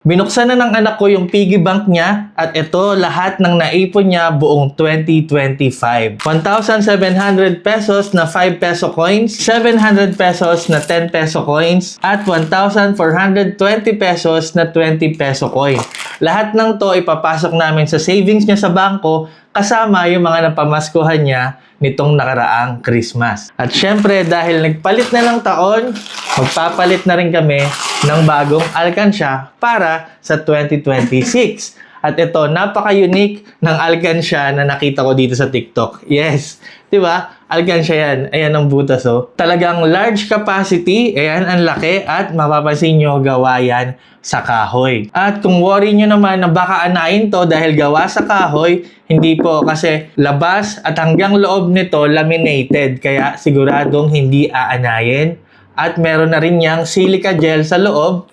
Binuksan na ng anak ko yung piggy bank niya at ito lahat ng naipon niya buong 2025. 1,700 pesos na 5 peso coins, 700 pesos na 10 peso coins, at 1,420 pesos na 20 peso coin. Lahat ng to ipapasok namin sa savings niya sa bangko kasama yung mga napamaskuhan niya nitong nakaraang Christmas. At syempre, dahil nagpalit na ng taon, magpapalit na rin kami ng bagong alkansya para sa 2026. At ito, napaka-unique ng alkansya na nakita ko dito sa TikTok. Yes, di ba? Alkansya yan. Ayan ang butas, oh. Talagang large capacity. Ayan, ang laki. At mapapansin nyo, gawa yan sa kahoy. At kung worry nyo naman na baka anayin to dahil gawa sa kahoy, hindi po, kasi labas at hanggang loob nito laminated. Kaya siguradong hindi aanayin. At meron na rin yang silica gel sa loob.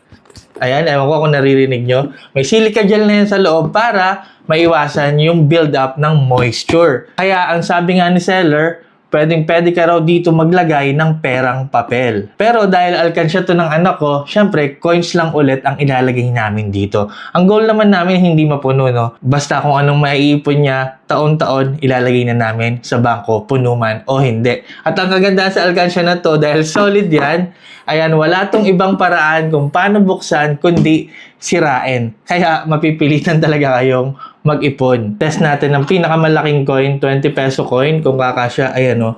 Ayan, ewan ko kung naririnig nyo. May silica gel na yan sa loob para maiwasan yung build-up ng moisture. Kaya ang sabi nga ni seller, pwede ka raw dito maglagay ng perang papel. Pero dahil alkansya to ng anak ko, syempre, coins lang ulit ang ilalagay namin dito. Ang goal naman namin hindi mapuno, no? Basta kung anong maiipon niya, taon-taon, ilalagay na namin sa bangko, puno man o hindi. At ang kagandahan sa alkansya na to, dahil solid yan, ayan, wala tong ibang paraan kung paano buksan, kundi sirain. Kaya mapipilitan talaga kayong mag-ipon. Test natin ang pinakamalaking coin, 20 peso coin, kung kakasya, ayan o.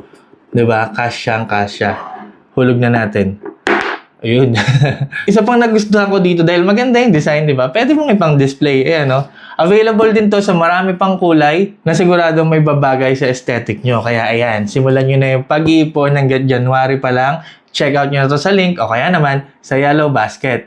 Diba? Kasyang kasya. Hulog na natin. Ayun. Isa pang nagustuhan ko dito dahil maganda yung design, di ba? Pwede mong ipang display. Ayan, no? Available din to sa marami pang kulay na siguradong may babagay sa aesthetic nyo. Kaya ayan, simulan nyo na yung pag-iipon hanggang January pa lang. Check out nyo na to sa link o kaya naman sa Yellow Basket.